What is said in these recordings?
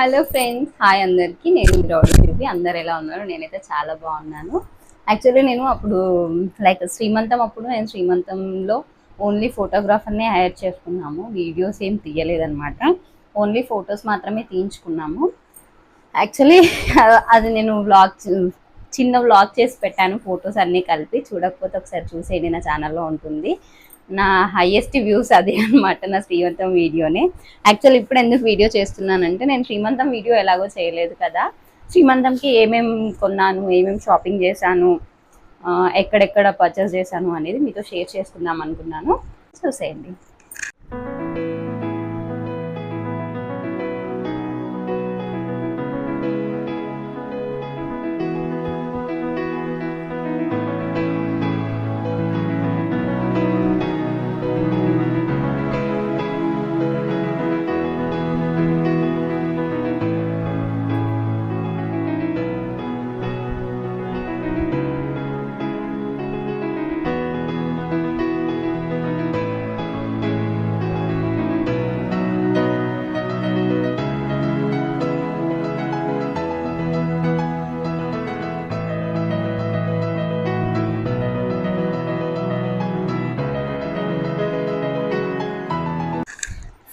Hello friends, hi అందరికీ. నేను rowdy. అందరు ఎలా ఉన్నారు? నేనైతే చాలా బాగున్నాను. యాక్చువల్లీ నేను అప్పుడు శ్రీమంతం అప్పుడు నేను శ్రీమంతంలో ఓన్లీ ఫోటోగ్రాఫర్నే హైర్ చేసుకున్నాము. వీడియోస్ ఏం తీయలేదన్నమాట. ఓన్లీ ఫొటోస్ మాత్రమే తీయించుకున్నాము. యాక్చువల్లీ అది నేను చిన్న వ్లాగ్ చేసి పెట్టాను, ఫొటోస్ అన్నీ కలిపి. చూడకపోతే ఒకసారి చూసేయండి, నా ఛానల్లో ఉంటుంది. నా హైయెస్ట్ వ్యూస్ అదే అనమాట, నా శ్రీమంతం వీడియోనే. యాక్చువల్ ఇప్పుడు ఎందుకు వీడియో చేస్తున్నానంటే, నేను శ్రీమంతం వీడియో ఎలాగో చేయలేదు కదా, శ్రీమంతంకి ఏమేమి కొన్నాను, ఏమేమి షాపింగ్ చేశాను, ఎక్కడెక్కడ పర్చేస్ చేశాను అనేది మీతో షేర్ చేసుకుందాం అనుకున్నాను. చూసేయండి.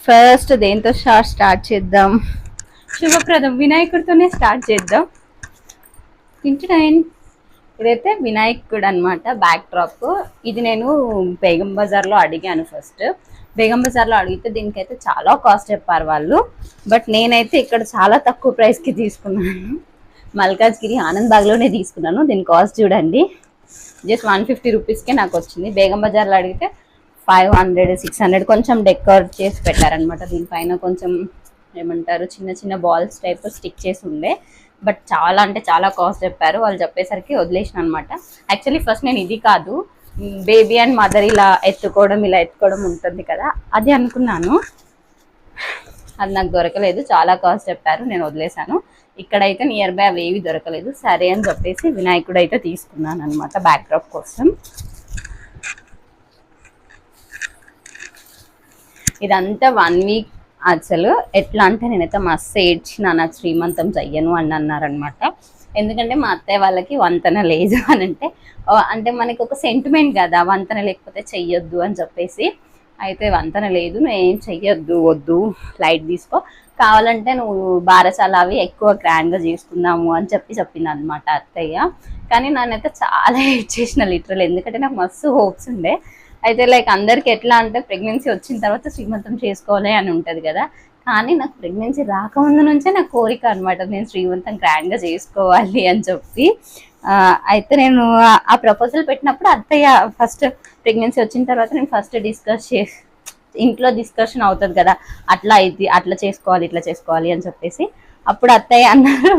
ఫస్ట్ దేంతో స్టార్ట్ చేద్దాం? శుభప్రదం వినాయకుడితోనే స్టార్ట్ చేద్దాం. ఇదైతే వినాయకుడు అనమాట, బ్యాక్ డ్రాప్. ఇది నేను బేగం బజార్లో అడిగాను. ఫస్ట్ బేగం బజార్లో అడిగితే దీనికైతే చాలా కాస్ట్ చెప్పారు వాళ్ళు. బట్ నేనైతే ఇక్కడ చాలా తక్కువ ప్రైస్కి తీసుకున్నాను. మల్కాజ్గిరి ఆనంద్ బాగ్లోనే తీసుకున్నాను. దీని కాస్ట్ చూడండి, జస్ట్ 150 రూపీస్కే నాకు వచ్చింది. బేగం బజార్లో అడిగితే 500, 600 కొంచెం డెకర్ చేసి పెట్టారనమాట. దీనిపైన కొంచెం ఏమంటారు, చిన్న చిన్న బాల్స్ టైప్ స్టిక్ చేసి ఉండే. బట్ చాలా అంటే చాలా కాస్ట్ చెప్పారు. వాళ్ళు చెప్పేసరికి వదిలేసిన అనమాట. యాక్చువల్లీ ఫస్ట్ నేను ఇది కాదు, బేబీ అండ్ మదర్ ఇలా ఎత్తుకోవడం ఉంటుంది కదా, అది అనుకున్నాను. అది నాకు దొరకలేదు, చాలా కాస్ట్ చెప్పారు, నేను వదిలేశాను. ఇక్కడైతే నియర్ బై అవి ఏవి దొరకలేదు. సరే అని చెప్పేసి వినాయకుడు అయితే తీసుకున్నాను అనమాట బ్యాక్ డ్రాప్ కోసం. ఇదంతా 1 వీక్. అసలు ఎట్లా అంటే నేనైతే మస్తు ఏడ్చిన, నాకు శ్రీమంతం చెయ్యను అని అన్నారనమాట. ఎందుకంటే మా అత్తయ్య వాళ్ళకి వంతన లేదు అని అంటే మనకి ఒక సెంటిమెంట్ కదా, వంతన లేకపోతే చెయ్యొద్దు అని చెప్పేసి. అయితే వంతన లేదు, నువ్వు ఏం చెయ్యొద్దు, వద్దు, లైట్ తీసుకో, కావాలంటే నువ్వు బారసాల అవి ఎక్కువ గ్రాండ్గా చేసుకుందాము అని చెప్పింది అనమాట అత్తయ్య. కానీ నేనైతే చాలా ఏడ్ చేసిన లిటరల్, ఎందుకంటే నాకు మస్తు హోప్స్ ఉండే. అయితే అందరికి ఎట్లా అంటే ప్రెగ్నెన్సీ వచ్చిన తర్వాత శ్రీమంతం చేసుకోవాలి అని ఉంటుంది కదా, కానీ నాకు ప్రెగ్నెన్సీ రాకముందు నుంచే నాకు కోరిక అనమాట, నేను శ్రీమంతం గ్రాండ్గా చేసుకోవాలి అని చెప్పి. అయితే నేను ఆ ప్రపోజల్ పెట్టినప్పుడు అత్తయ్య ఫస్ట్ ప్రెగ్నెన్సీ వచ్చిన తర్వాత నేను ఫస్ట్ ఇంట్లో డిస్కషన్ అవుతుంది కదా, అట్లా చేసుకోవాలి, ఇట్లా చేసుకోవాలి అని చెప్పేసి. అప్పుడు అత్తయ్య అన్నారు,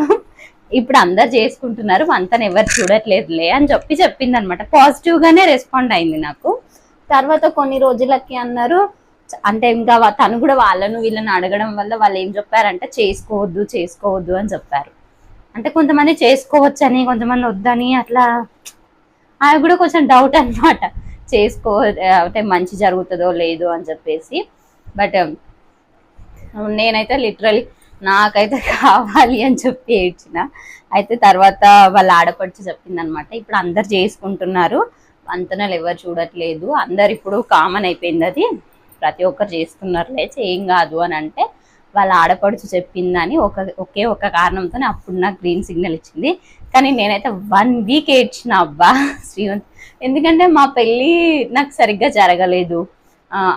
ఇప్పుడు అందరు చేసుకుంటున్నారు, అంతను ఎవరు చూడట్లేదులే అని చెప్పింది అనమాట. పాజిటివ్గానే రెస్పాండ్ అయింది నాకు. తర్వాత కొన్ని రోజులకి అన్నారు, అంటే ఇంకా తను కూడా వాళ్ళను వీళ్ళని అడగడం వల్ల వాళ్ళు ఏం చెప్పారంటే చేసుకోవద్దు అని చెప్పారు. అంటే కొంతమంది చేసుకోవచ్చని, కొంతమంది వద్దని, అట్లా అది కూడా కొంచెం డౌట్ అనమాట, అంటే మంచి జరుగుతుందో లేదో అని చెప్పేసి. బట్ నేనైతే లిటరలీ నాకైతే కావాలి అని చెప్పి ఏడ్చిన. అయితే తర్వాత వాళ్ళ ఆడపడిచి చెప్పింది అనమాట, ఇప్పుడు అందరు చేసుకుంటున్నారు, వంతనలు ఎవరు చూడట్లేదు, అందరు ఇప్పుడు కామన్ అయిపోయింది, అది ప్రతి ఒక్కరు చేస్తున్నారు, ఏం కాదు అని అంటే వాళ్ళ ఆడపడుచు చెప్పిందని ఒకే ఒక కారణంతో అప్పుడు నాకు గ్రీన్ సిగ్నల్ ఇచ్చింది. కానీ నేనైతే 1 వీక్ ఏడ్చిన అబ్బా శ్రీమంత్. ఎందుకంటే మా పెళ్ళి నాకు సరిగ్గా జరగలేదు,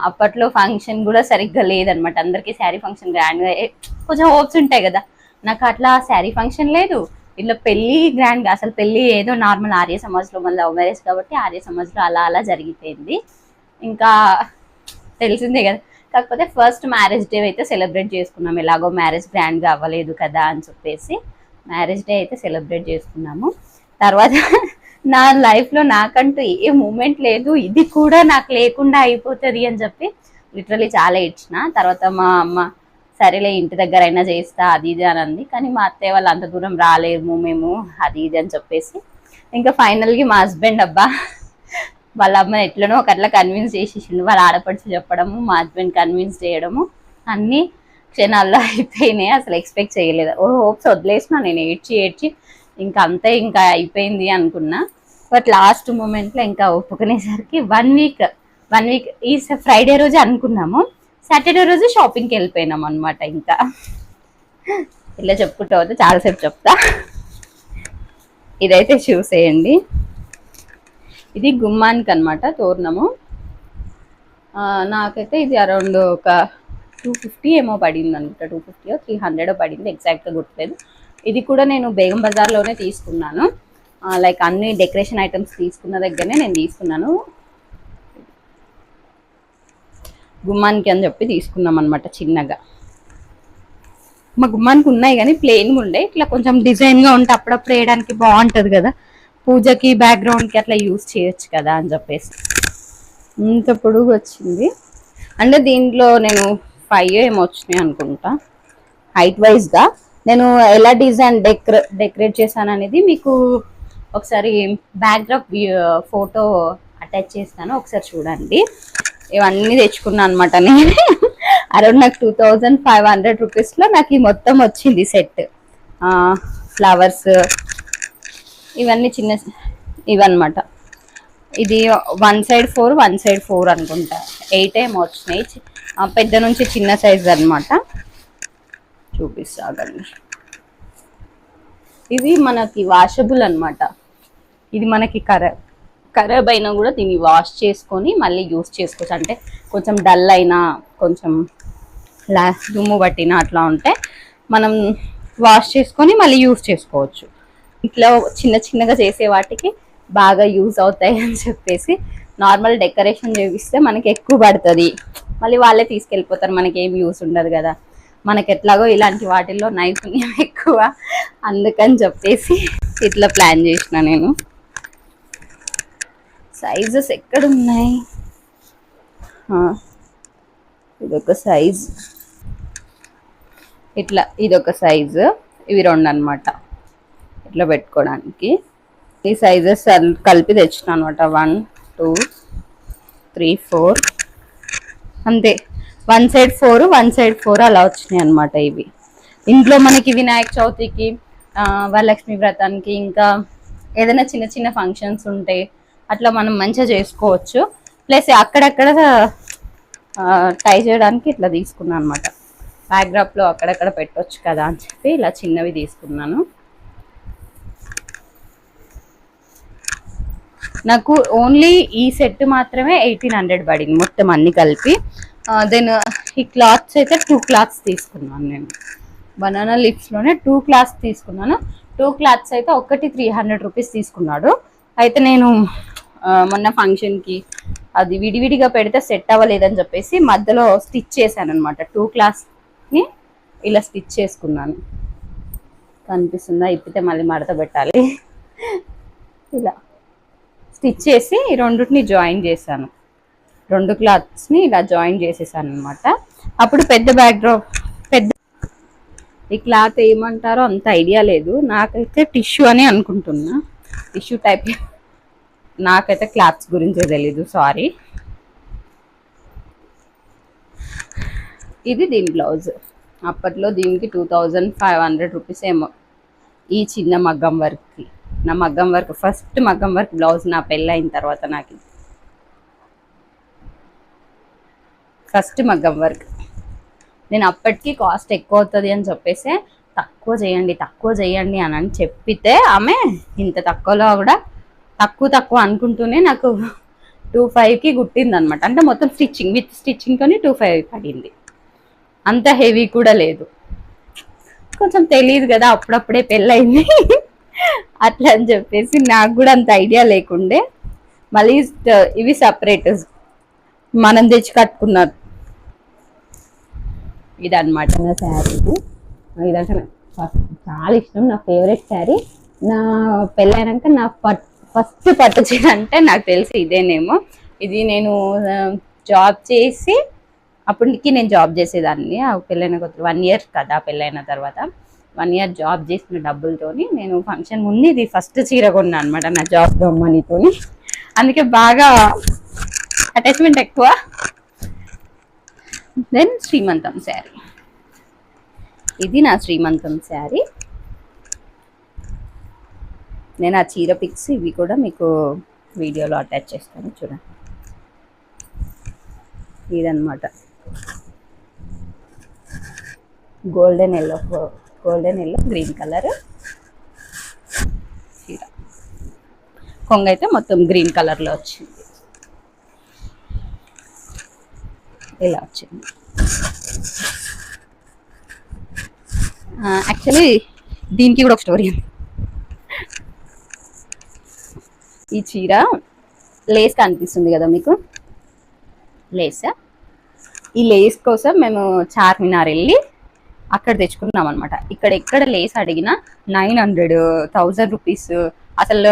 అప్పట్లో ఫంక్షన్ కూడా సరిగ్గా లేదనమాట. అందరికీ శారీ ఫంక్షన్ గ్రాండ్గా కొంచెం హోప్స్ ఉంటాయి కదా, నాకు అట్లా శారీ ఫంక్షన్ లేదు, ఇట్లా పెళ్ళి గ్రాండ్గా. అసలు పెళ్ళి ఏదో నార్మల్ ఆర్య సమాజ్లో, మన లవ్ మ్యారేజ్ కాబట్టి ఆర్య సమాజ్లో అలా జరిగిపోయింది. ఇంకా తెలిసిందే కదా. కాకపోతే ఫస్ట్ మ్యారేజ్ డే అయితే సెలబ్రేట్ చేసుకున్నాం, ఎలాగో మ్యారేజ్ గ్రాండ్గా అవ్వలేదు కదా అని చెప్పేసి మ్యారేజ్ డే అయితే సెలబ్రేట్ చేసుకున్నాము. తర్వాత నా లైఫ్లో నాకంటూ ఏ మూమెంట్ లేదు, ఇది కూడా నాకు లేకుండా అయిపోతుంది అని చెప్పి లిటరలీ చాలా ఇచ్చిన. తర్వాత మా అమ్మ సరేలే ఇంటి దగ్గర అయినా చేస్తా అది ఇది అని అంది. కానీ మా అత్తయ్య వాళ్ళు అంత దూరం రాలేము మేము, అది ఇది అని చెప్పేసి ఇంకా ఫైనల్గా మా హస్బెండ్ అబ్బా వాళ్ళ అమ్మని ఎట్లనో ఒకట్లా కన్విన్స్ చేసేసిండు. వాళ్ళ ఆడపడిచి చెప్పడము, మా హస్బెండ్ కన్విన్స్ చేయడము, అన్నీ క్షణాల్లో అయిపోయినాయి. అసలు ఎక్స్పెక్ట్ చేయలేదు. హోప్స్ వదిలేసిన నేను, ఏడ్చి ఏడ్చి ఇంకా అంతే, ఇంకా అయిపోయింది అనుకున్నా. బట్ లాస్ట్ మూమెంట్లో ఇంకా ఒప్పుకునేసరికి 1 వీక్ ఈ ఫ్రైడే రోజు అనుకున్నాము, సాటర్డే రోజు షాపింగ్కి వెళ్ళిపోయినాం అనమాట. ఇంకా ఇలా చెప్పుకుంటూ పోతే చాలాసేపు చెప్తా. ఇదైతే చూసేయండి, ఇది గుమ్మానికి అనమాట తోరణము. నాకైతే ఇది అరౌండ్ ఒక 250 ఏమో పడింది అనుకుంటా, 250 300 పడింది, ఎగ్జాక్ట్గా గుర్తులేదు. ఇది కూడా నేను బేగం బజార్లోనే తీసుకున్నాను. లైక్ అన్ని డెకరేషన్ ఐటమ్స్ తీసుకున్న దగ్గరనే నేను తీసుకున్నాను. గుమ్మానికి అని చెప్పి తీసుకున్నాం అనమాట చిన్నగా. మా గుమ్మానికి ఉన్నాయి కానీ ప్లెయిన్గా ఉండే, ఇట్లా కొంచెం డిజైన్గా ఉంటే అప్పుడప్పుడు వేయడానికి బాగుంటుంది కదా, పూజకి బ్యాక్గ్రౌండ్కి అట్లా యూజ్ చేయొచ్చు కదా అని చెప్పేసి. ఇంత పొడుగు వచ్చింది అంటే దీంట్లో నేను 5 ఏమో వచ్చినాయి అనుకుంటా హైట్ వైజ్గా. నేను ఎలా డిజైన్ డెకరేట్ చేశాను అనేది మీకు ఒకసారి బ్యాక్డ్రాప్ ఫోటో అటాచ్ చేస్తాను, ఒకసారి చూడండి. ఇవన్నీ తెచ్చుకున్నాను అనమాట నేను. అరౌండ్ నాకు 2500 రూపీస్లో నాకు ఈ మొత్తం వచ్చింది సెట్. ఫ్లవర్స్ ఇవన్నీ చిన్న ఇవన్నమాట. ఇది 1 side 4 1 side 4 అనుకుంటా, 8 ఏమో వచ్చినాయి. పెద్ద నుంచి చిన్న సైజ్ అనమాట. చూపిస్తాగండి. ఇది మనకి వాషబుల్ అనమాట. ఇది మనకి ఖరాబ్ అయినా కూడా దీన్ని వాష్ చేసుకొని మళ్ళీ యూస్ చేసుకోవచ్చు. అంటే కొంచెం డల్ అయినా, కొంచెం దుమ్ము పట్టినా అట్లా ఉంటే మనం వాష్ చేసుకొని మళ్ళీ యూస్ చేసుకోవచ్చు. ఇట్లా చిన్న చిన్నగా చేసే వాటికి బాగా యూజ్ అవుతాయి అని చెప్పేసి నార్మల్ డెకరేషన్ చేపిస్తే మనకి ఎక్కువ పడుతుంది, మళ్ళీ వాళ్ళే తీసుకెళ్ళిపోతారు, మనకి ఏం యూస్ ఉండదు కదా. మనకి ఎట్లాగో ఇలాంటి వాటిల్లో నైపుణ్యం ఎక్కువ, అందుకని చెప్పేసి ఇట్లా ప్లాన్ చేసిన నేను. సైజెస్ ఎక్కడ ఉన్నాయి, ఇదొక సైజ్, ఇట్లా ఇదొక సైజు, ఇవి 2 అనమాట ఇట్లా పెట్టుకోవడానికి. ఈ సైజెస్ కలిపి తెచ్చిన అనమాట. 1 2 3 4 అంతే. 1 side 4 1 side 4 అలా వచ్చినాయి అనమాట ఇవి. ఇంట్లో మనకి వినాయక చవితికి, వరలక్ష్మి వ్రతానికి, ఇంకా ఏదైనా చిన్న చిన్న ఫంక్షన్స్ ఉంటే అట్లా మనం మంచిగా చేసుకోవచ్చు. ప్లస్ అక్కడక్కడ టై చేయడానికి ఇట్లా తీసుకున్నాను అనమాట. బ్యాక్డ్రాప్లో అక్కడక్కడ పెట్టవచ్చు కదా అని చెప్పి ఇలా చిన్నవి తీసుకున్నాను. నాకు ఓన్లీ ఈ సెట్ మాత్రమే 1800 పడింది మొత్తం అన్ని కలిపి. దెన్ ఈ క్లాత్స్ అయితే 2 క్లాత్స్ తీసుకున్నాను నేను. బనానా లీవ్స్లోనే 2 క్లాత్స్ తీసుకున్నాను. 2 క్లాత్స్ అయితే ఒకటి 300 రూపీస్ తీసుకున్నాడు. అయితే నేను మొన్న ఫంక్షన్కి అది విడివిడిగా పెడితే సెట్ అవ్వలేదని చెప్పేసి మధ్యలో స్టిచ్ చేశాను అనమాట. 2 క్లాత్స్ని ఇలా స్టిచ్ చేసుకున్నాను. కనిపిస్తుందా? ఇప్పితే మళ్ళీ మడత పెట్టాలి. ఇలా స్టిచ్ చేసి ఈ రెండుని జాయిన్ చేశాను. 2 క్లాత్స్ని ఇలా జాయిన్ చేసేసాను అనమాట. అప్పుడు పెద్ద బ్యాక్డ్రాప్, ఈ క్లాత్ ఏమంటారో అంత ఐడియా లేదు, నాకైతే టిష్యూ అని అనుకుంటున్నా, టిష్యూ టైప్. నాకైతే క్లాత్స్ గురించి తెలీదు, సారీ. ఇది దీని బ్లౌజ్. అప్పట్లో దీనికి 2500 రూపీస్ ఏమో ఈ చిన్న మగ్గం వర్క్కి. నా మగ్గం వర్క్ ఫస్ట్ మగ్గం వర్క్ బ్లౌజ్ నా పెళ్ళైన తర్వాత నాకు ఫస్ట్ మగ్గం వర్క్. నేను అప్పటికి కాస్ట్ ఎక్కువ అవుతుంది అని చెప్పేసి తక్కువ చేయండి అని చెప్పితే ఆమె ఇంత తక్కువలో కూడా తక్కువ అనుకుంటూనే నాకు 25కి కుట్టింది అనమాట. అంటే మొత్తం స్టిచ్చింగ్ విత్ స్టిచ్చింగ్తోని 25 పడింది. అంత హెవీ కూడా లేదు. కొంచెం తెలియదు కదా, అప్పుడప్పుడే పెళ్ళయింది అట్లా అని చెప్పేసి నాకు కూడా అంత ఐడియా లేకుండే. మళ్ళీ ఇవి సపరేట్ మనం తెచ్చి కట్టుకున్నారు. ఇదన్నమాట నా శారీ. ఇదంటే చాలా ఇష్టం, నా ఫేవరెట్ శారీ. నా పెళ్ళైనాక నా ఫస్ట్ పట్టు చీర అంటే నాకు తెలిసి ఇదేనేమో. ఇది నేను జాబ్ చేసి, అప్పటికి నేను జాబ్ చేసేదాన్ని పెళ్ళైన కొత్త 1 year కదా, పెళ్ళైన తర్వాత 1 year జాబ్ చేసిన డబ్బులతోని నేను ఫంక్షన్ ముందు ఇది ఫస్ట్ చీర కొన్నా అనమాట నా జాబ్ మనీతోని. అందుకే బాగా అటాచ్మెంట్ ఎక్కువ. దెన్ శ్రీమంతం శారీ. ఇది నా శ్రీమంతం శారీ. నేను ఆ చీర పిక్స్ ఇవి కూడా మీకు వీడియోలో అటాచ్ చేస్తాను చూడండి. ఇదన్నమాట గోల్డెన్ ఎల్లో గ్రీన్ కలర్ చీర. కొంగ అయితే మొత్తం గ్రీన్ కలర్లో వచ్చింది, ఇలా వచ్చింది. యాక్చువల్లీ దీనికి కూడా ఒక స్టోరీ ఉంది. ఈ చీర లేస్ కనిపిస్తుంది కదా మీకు, లేస్. ఈ లేస్ కోసం మేము చార్మినార్ వెళ్ళి అక్కడ తెచ్చుకున్నాం అనమాట. ఎక్కడ లేస్ అడిగినా 900-1000 రూపీస్. అసలు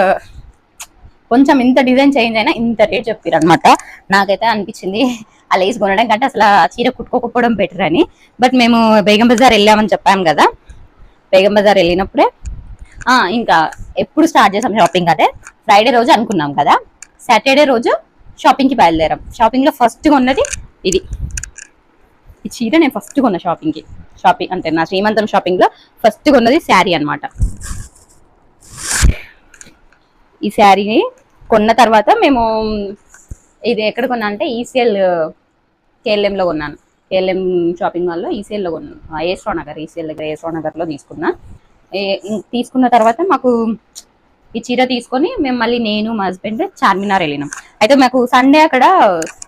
కొంచెం ఇంత డిజైన్ చేంజ్ అయినా ఇంత రేట్ చెప్పారు అనమాట. నాకైతే అనిపించింది ఆ లేస్ కొనడం కంటే అసలు ఆ చీర కుట్టుకోకపోవడం బెటర్ అని. బట్ మేము బేగం బజార్ వెళ్ళామని చెప్పాము కదా, బేగం బజార్ వెళ్ళినప్పుడే ఇంకా ఎప్పుడు స్టార్ట్ చేసాం షాపింగ్ అంటే ఫ్రైడే రోజు అనుకున్నాం కదా, సాటర్డే రోజు షాపింగ్కి బయలుదేరాం. షాపింగ్లో ఫస్ట్ కొన్నది ఇది, ఈ చీర నేను ఫస్ట్ కొన్న షాపింగ్ అంటే నా శ్రీమంతం షాపింగ్లో ఫస్ట్ కొన్నది శారీ అనమాట. ఈ శారీని కొన్న తర్వాత మేము ఇది ఎక్కడ కొన్నా అంటే ఈసీఎల్ కేఎల్ఎంలో కొన్నాను. కేఎల్ఎం షాపింగ్ మాల్లో ఈసీఎల్లో కొన్నాను. ఏస్రో నగర్, ఈసీఎల్ దగ్గర ఏస్రో నగర్లో తీసుకున్నా. తీసుకున్న తర్వాత మాకు ఈ చీర తీసుకొని మేము మళ్ళీ నేను మా హస్బెండ్ చార్మినార్ వెళ్ళినాం. అయితే మాకు సండే అక్కడ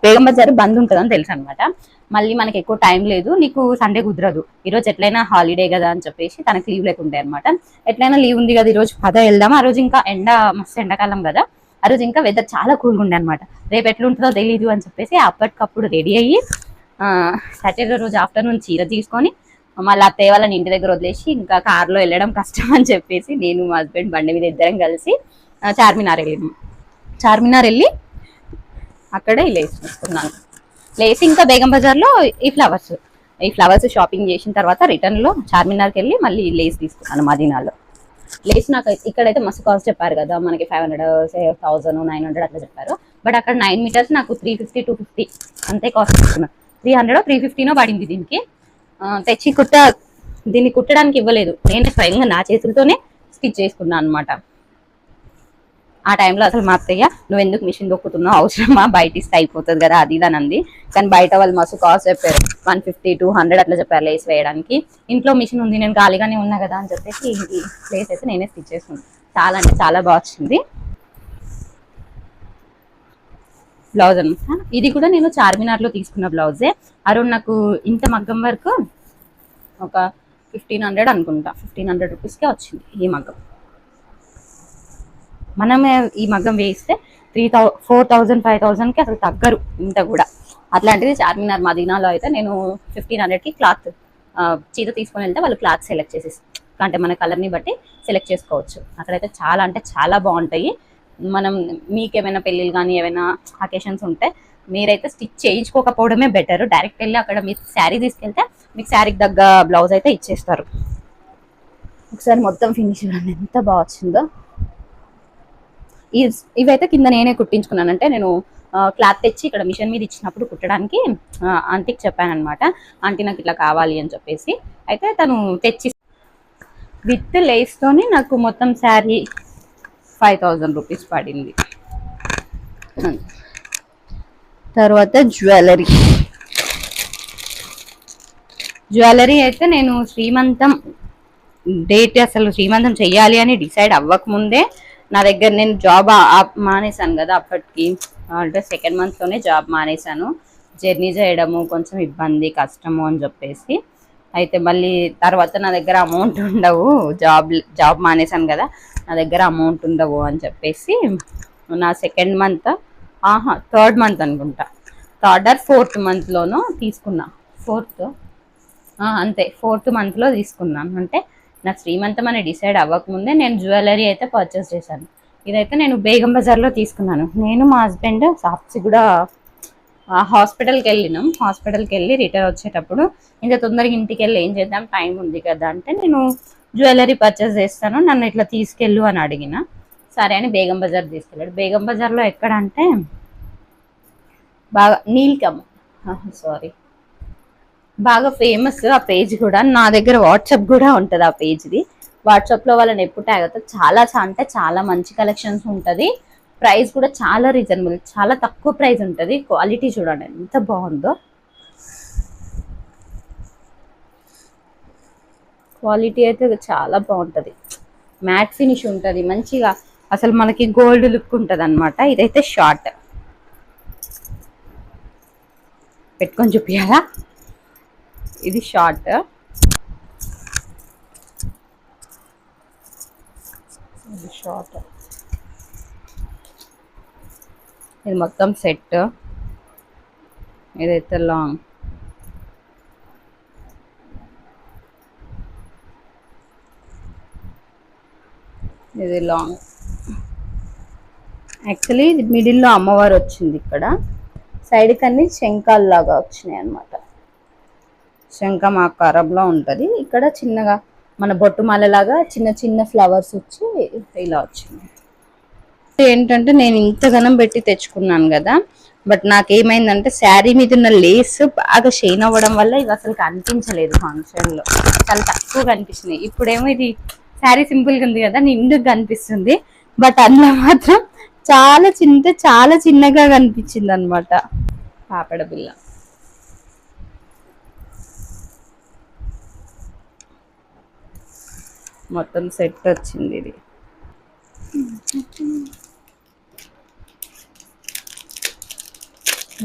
బేగం బజార్ బంద్ ఉంటుందని తెలుసు అనమాట. మళ్ళీ మనకి ఎక్కువ టైం లేదు, నీకు సండే కుదరదు, ఈరోజు ఎట్లయినా హాలిడే కదా అని చెప్పేసి తనకి లీవ్ లేకుండే అనమాట. ఎట్లయినా లీవ్ ఉంది కదా ఈరోజు వెళ్దాం. ఆ రోజు ఇంకా మస్తు ఎండాకాలం కదా, ఆ రోజు ఇంకా వెదర్ చాలా కూల్గా ఉండే అనమాట. రేపు ఎట్లుంటుందో తెలియదు అని చెప్పేసి అప్పటికప్పుడు రెడీ అయ్యి సాటర్డే రోజు ఆఫ్టర్నూన్ చీర తీసుకొని మళ్ళీ అత్తయ్య వాళ్ళని ఇంటి దగ్గర వదిలేసి ఇంకా కార్లో వెళ్ళడం కష్టం అని చెప్పేసి నేను మా హస్బెండ్ బండి మీద ఇద్దరం కలిసి చార్మినార్ వెళ్ళాము. చార్మినార్ వెళ్ళి అక్కడే లేస్ తీసుకున్నాను. లేస్ ఇంకా బేగం బజార్లో ఈ ఫ్లవర్స్ షాపింగ్ చేసిన తర్వాత రిటర్న్లో చార్మినార్కి వెళ్ళి మళ్ళీ లేస్ తీసుకున్నాను మదీనాలో. లేస్ నాకు ఇక్కడైతే మస్తు కాస్ట్ చెప్పారు కదా, మనకి 500, 1000, 900 అట్లా చెప్పారు. బట్ అక్కడ 9 మీటర్స్ నాకు 350, 250 అంతే కాస్ట్ తీసుకున్నాను. 300, 350 పడింది దీనికి. తెచ్చి దీన్ని కుట్టడానికి ఇవ్వలేదు, నేను స్వయంగా నా చేతులతోనే స్టిచ్ చేసుకున్నాను అనమాట. ఆ టైంలో అసలు మా అత్తయ్య నువ్వు ఎందుకు మిషన్ దొక్కుతున్నావు, అవసరమా, బయట ఇస్తే అయిపోతుంది కదా అది అని అంది. కానీ బయట వాళ్ళు మస్తు కాస్ట్ చెప్పారు, 150, 200 అట్లా చెప్పారు లేస్ వేయడానికి. ఇంట్లో మిషన్ ఉంది, నేను ఖాళీగానే ఉన్నా కదా అని చెప్పేసి ఈ లేస్ అయితే నేనే స్టిచ్ చేసుకున్నాను. చాలా అంటే చాలా బాగా వచ్చింది బ్లౌజ్ అనమాట. ఇది కూడా నేను చార్మినార్లో తీసుకున్న బ్లౌజే. అరౌండ్ నాకు ఇంత మగ్గం వరకు ఒక 1500 అనుకుంటా, 1500 రూపీస్కే వచ్చింది ఈ మగ్గం. మనమే ఈ మగ్గం వేస్తే 4000, 5000కి అసలు తగ్గరు ఇంత కూడా. అట్లాంటిది చార్మినార్ మదీనాలో అయితే నేను 1500కి క్లాత్ చీర తీసుకొని వెళ్తే వాళ్ళు క్లాత్ సెలెక్ట్ చేసేసి అంటే మన కలర్ని బట్టి సెలెక్ట్ చేసుకోవచ్చు. అక్కడైతే చాలా అంటే చాలా బాగుంటాయి. మనం మీకేమైనా పెళ్ళిళ్ళు కానీ ఏమైనా అకేషన్స్ ఉంటే మీరైతే స్టిచ్ చేయించుకోకపోవడమే బెటర్. డైరెక్ట్ వెళ్ళి అక్కడ మీరు శారీ తీసుకెళ్తే మీకు శారీకి తగ్గ బ్లౌజ్ అయితే ఇచ్చేస్తారు. ఒకసారి మొత్తం ఫినిష్ చూడండి ఎంత బాగా వచ్చిందో. ఇవైతే కింద నేనే కుట్టించుకున్నాను. అంటే నేను క్లాత్ తెచ్చి ఇక్కడ మిషన్ మీద ఇచ్చినప్పుడు కుట్టడానికి ఆంటీకి చెప్పాను అనమాట. ఆంటీ నాకు ఇట్లా కావాలి అని చెప్పేసి, అయితే తను తెచ్చి విత్ లేస్తోని నాకు మొత్తం శారీ 5000 రూపీస్ పడింది. తర్వాత జ్యువెలరీ అయితే నేను శ్రీమంతం అసలు శ్రీమంతం చెయ్యాలి అని డిసైడ్ అవ్వకముందే నా దగ్గర నేను జాబ్ మానేశాను కదా, అప్పటికి అంటే 2nd మంత్లోనే జాబ్ మానేశాను. జర్నీ చేయడము కొంచెం ఇబ్బంది కష్టము అని చెప్పేసి, అయితే మళ్ళీ తర్వాత నా దగ్గర అమౌంట్ ఉండవు, జాబ్ మానేశాను కదా, నా దగ్గర అమౌంట్ ఉండవు అని చెప్పేసి నా 2nd మంత్ 3rd మంత్ అనుకుంటా, 3rd or 4th మంత్లోనూ తీసుకున్నా. 4th మంత్లో తీసుకున్నాను. అంటే నాకు శ్రీమంతం అని డిసైడ్ అవ్వకముందే నేను జ్యువెలరీ అయితే పర్చేస్ చేశాను. ఇదైతే నేను బేగం బజార్లో తీసుకున్నాను. నేను మా హస్బెండ్ సాప్సి కూడా హాస్పిటల్కి వెళ్ళినాం. హాస్పిటల్కి వెళ్ళి రిటర్న్ వచ్చేటప్పుడు ఇంత తొందరగా ఇంటికి వెళ్ళి ఏం చేద్దాం, టైం ఉంది కదా అంటే నేను జ్యువెలరీ పర్చేస్ చేస్తాను, నన్ను ఇట్లా తీసుకెళ్ళు అని అడిగిన. సరే అని బేగం బజార్ తీసుకెళ్ళాడు. బేగం బజార్లో ఎక్కడ అంటే బాగా బాగా ఫేమస్ ఆ పేజ్ కూడా. నా దగ్గర వాట్సాప్ కూడా ఉంటుంది ఆ పేజ్ది. వాట్సాప్లో వాళ్ళని ఎప్పుడు ట్యాగ్ అవుతుంది. చాలా అంటే చాలా మంచి కలెక్షన్స్ ఉంటుంది. ప్రైస్ కూడా చాలా రీజనబుల్, చాలా తక్కువ ప్రైస్ ఉంటుంది. క్వాలిటీ చూడండి ఎంత బాగుందో. క్వాలిటీ అయితే చాలా బాగుంటుంది. మ్యాట్ ఫినిష్ ఉంటుంది మంచిగా. అసలు మనకి గోల్డ్ లుక్ ఉంటుంది అనమాట. ఇదైతే షార్ట్ పెట్టుకొని చూపించాలా. ఇది షార్ట్, ఇది షార్ట్, ఇది మొత్తం సెట్. ఇదైతే లాంగ్. ఇది లాంగ్. యాక్చువల్లీ ఇది మిడిల్లో అమ్మవారు వచ్చింది. ఇక్కడ సైడ్ కన్నీ శంఖాలు లాగా వచ్చినాయి అనమాట. శంఖం ఆకారంలో ఉంటుంది. ఇక్కడ చిన్నగా మన బొట్టుమాల లాగా చిన్న చిన్న ఫ్లవర్స్ వచ్చి ఇలా వచ్చింది. ఏంటంటే నేను ఇంతగానం పెట్టి తెచ్చుకున్నాను కదా, బట్ నాకేమైందంటే శారీ మీద ఉన్న లేస్ బాగా షైన్ అవ్వడం వల్ల ఇవి అసలు కనిపించలేదు ఫంక్షన్లో. చాలా తక్కువ కనిపిస్తున్నాయి. ఇప్పుడేమో ఇది శారీ సింపుల్గా ఉంది కదా, నిండుగా కనిపిస్తుంది. బట్ అందులో మాత్రం చాలా చిన్నగా కనిపించింది అనమాట. పాపడ బిల్ల మొత్తం సెట్ వచ్చింది. ఇది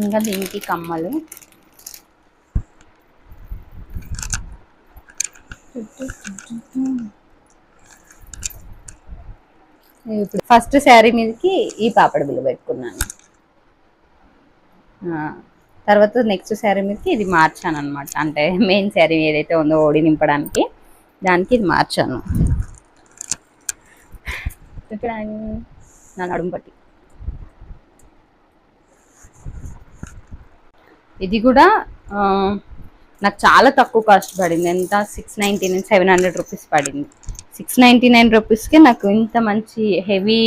ఇంకా దీనికి కమ్మలు. ఇప్పుడు ఫస్ట్ శారీ మీదకి ఈ పాపడ బిల్ల పెట్టుకున్నాను. తర్వాత నెక్స్ట్ శారీ మీదకి ఇది మార్చాను అనమాట. అంటే మెయిన్ శారీ ఏదైతే ఉందో ఓడి నింపడానికి, దానికి ఇది మార్చాను. నా నడుము పట్టి. ఇది కూడా నాకు చాలా తక్కువ కాస్ట్ పడింది. ఎంత 699, 700 రూపీస్ పడింది. 699 రూపీస్కి నాకు ఇంత మంచి హెవీ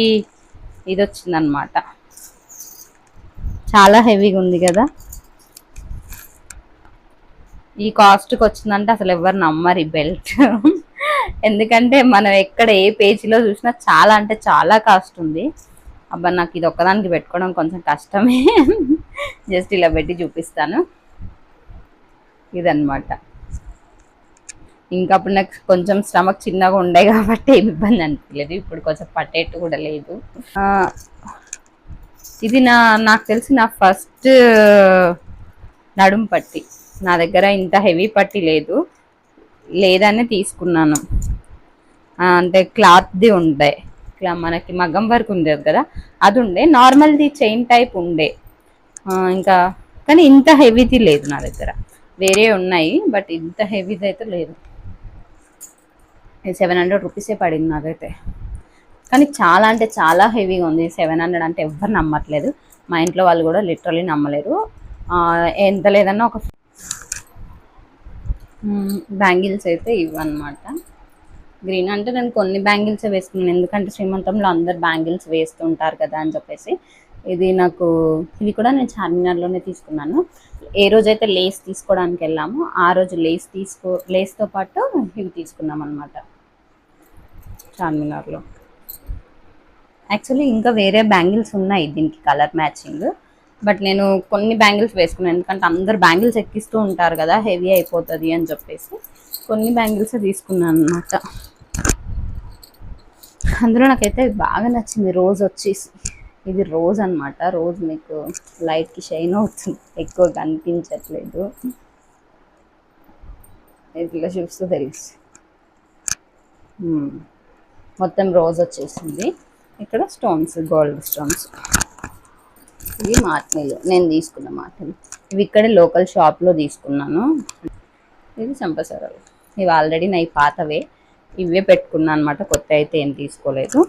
ఇది వచ్చిందనమాట. చాలా హెవీగా ఉంది కదా. ఈ కాస్ట్కి వచ్చిందంటే అసలు ఎవరు నమ్మరు ఈ బెల్ట్. ఎందుకంటే మనం ఎక్కడ ఏ పేజీలో చూసినా చాలా అంటే చాలా కాస్ట్ ఉంది. అబ్బా నాకు ఇది ఒక్కదానికి పెట్టుకోవడం కొంచెం కష్టమే. జస్ట్ ఇలా పెట్టి చూపిస్తాను. ఇదన్నమాట. ఇంకా అప్పుడు నాకు కొంచెం స్టమక్ చిన్నగా ఉండే కాబట్టి ఏమి ఇబ్బంది అనిపించలేదు. ఇప్పుడు కొంచెం పట్టేట్టు కూడా లేదు. ఇది నాకు తెలిసి నా ఫస్ట్ నడుం పట్టి. నా దగ్గర ఇంత హెవీ పట్టి లేదని తీసుకున్నాను. అంటే క్లాత్ది ఉండే, ఇట్లా మనకి మగ్గం వర్క్ ఉండేది కదా, అది ఉండే. నార్మల్ది చైన్ టైప్ ఉండే. ఇంకా కానీ ఇంత హెవీది లేదు నా దగ్గర. వేరే ఉన్నాయి బట్ ఇంత హెవీది అయితే లేదు. 700 రూపీసే పడింది నాకైతే. కానీ చాలా అంటే చాలా హెవీగా ఉంది. 700 అంటే ఎవ్వరు నమ్మట్లేదు. మా ఇంట్లో వాళ్ళు కూడా లిటరలీ నమ్మలేరు. ఎంత లేదన్నా ఒక బ్యాంగిల్స్ అయితే ఇవన్నమాట. గ్రీన్ అంటే నేను కొన్ని బ్యాంగిల్స్ వేసుకున్నాను, ఎందుకంటే శ్రీమంతంలో అందరు బ్యాంగిల్స్ వేస్తుంటారు కదా అని చెప్పేసి. ఇవి కూడా నేను చార్మినార్లోనే తీసుకున్నాను. ఏ రోజైతే లేస్ తీసుకోవడానికి వెళ్ళామో ఆ రోజు లేస్తో పాటు ఇవి తీసుకున్నాం అనమాట చార్మినార్లో. యాక్చువల్లీ ఇంకా వేరే బ్యాంగిల్స్ ఉన్నాయి దీనికి కలర్ మ్యాచింగ్, బట్ నేను కొన్ని బ్యాంగిల్స్ వేసుకున్నాను. ఎందుకంటే అందరు బ్యాంగిల్స్ ఎక్కిస్తూ ఉంటారు కదా, హెవీ అయిపోతుంది అని చెప్పేసి కొన్ని బ్యాంగిల్స్ తీసుకున్నాను అనమాట. అందులో నాకైతే బాగా నచ్చింది రోజ్ వచ్చేసి. ఇది రోజ్ అనమాట. రోజ్ మీకు లైట్కి షైన్ అవుతుంది, ఎక్కువ కనిపించట్లేదు. ఇట్లా చూస్తూ తెలుసు. మొత్తం రోజ్ వచ్చేసింది. ఇక్కడ స్టోన్స్, గోల్డ్ స్టోన్స్. ఇవి మాట్నీలు, నేను తీసుకున్న మాట్నీలు. ఇవి ఇక్కడే లోకల్ షాప్లో తీసుకున్నాను. ఇది చంపసరాలు. ఇవి ఆల్రెడీ నా పాతవే, ఇవే పెట్టుకున్నాను అనమాట. కొత్త అయితే ఏం తీసుకోలేదు.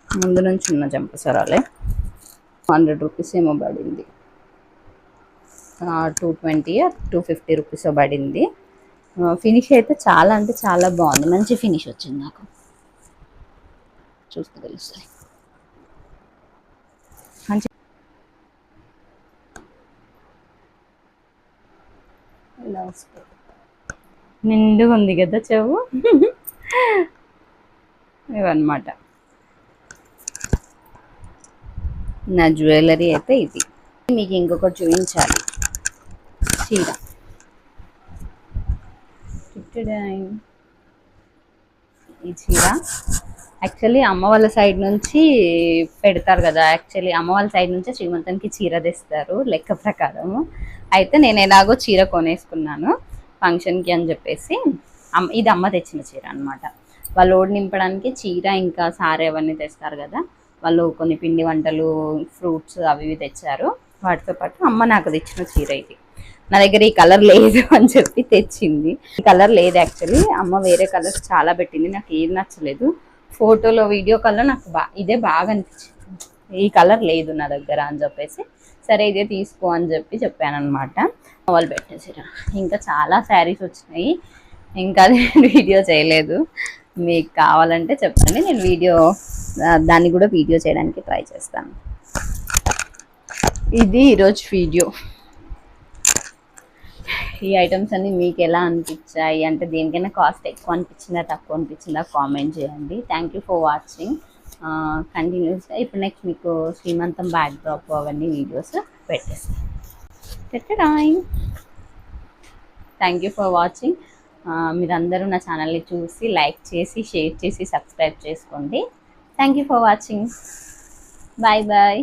ముందు నుంచి ఉన్న చంపసరాలే. 100 రూపీస్ ఏమో పడింది. 220 250 రూపీస్ పడింది. ఫినిష్ అయితే చాలా అంటే చాలా బాగుంది. మంచి ఫినిష్ వచ్చింది నాకు, చూస్తే తెలుస్తుంది. ఇలా వస్తుంది. నిండుగా ఉంది కదా చెవు. ఇవన్నమాట నా జ్యువెలరీ అయితే. ఇది మీకు ఇంకొకటి చూపించాలి చీర. ఈ చీర యాక్చువల్లీ అమ్మ వాళ్ళ సైడ్ నుంచి పెడతారు కదా, యాక్చువల్లీ అమ్మ వాళ్ళ సైడ్ నుంచి శ్రీమంతానికి చీర తెస్తారు లెక్క ప్రకారము. అయితే నేను ఎలాగో చీర కొనేసుకున్నాను ఫంక్షన్కి అని చెప్పేసి. ఇది అమ్మ తెచ్చిన చీర అనమాట. వాళ్ళు ఓడి నింపడానికి చీర ఇంకా సారీ అవన్నీ తెస్తారు కదా, వాళ్ళు కొన్ని పిండి వంటలు ఫ్రూట్స్ అవి ఇవి తెచ్చారు. వాటితో పాటు అమ్మ నాకు తెచ్చిన చీర ఇది. నా దగ్గర ఈ కలర్ లేదు అని చెప్పి తెచ్చింది. ఈ కలర్ లేదు యాక్చువల్లీ, అమ్మ వేరే కలర్స్ చాలా పెట్టింది, నాకు ఏది నచ్చలేదు. ఫోటోలో వీడియో కలర్ నాకు ఇదే బాగా అనిపించింది, ఈ కలర్ లేదు నా దగ్గర అని చెప్పేసి సరే ఇదే తీసుకో అని చెప్పాను అనమాట. వాళ్ళు పెట్టేసారు. ఇంకా చాలా శారీస్ వచ్చినాయి, ఇంకా వీడియో చేయలేదు. మీకు కావాలంటే చెప్పండి, నేను దాన్ని కూడా వీడియో చేయడానికి ట్రై చేస్తాను. ఇది ఈరోజు వీడియో. ఈ ఐటమ్స్ అన్ని మీకు ఎలా అనిపించాయి, అంటే దేనికైనా కాస్ట్ ఎక్కువ అనిపించిందా తక్కువ అనిపించిందా కామెంట్ చేయండి. Thank you for watching. కంటిన్యూస్గా ఇప్పుడు నెక్స్ట్ మీకు శ్రీమంతం బ్యాక్ డ్రాప్ అవన్నీ వీడియోస్ పెట్టేస్తాను. Thank you for watching. మీరందరూ నా ఛానల్ని చూసి లైక్ చేసి షేర్ చేసి సబ్స్క్రైబ్ చేసుకోండి. Thank you for watching. Bye bye.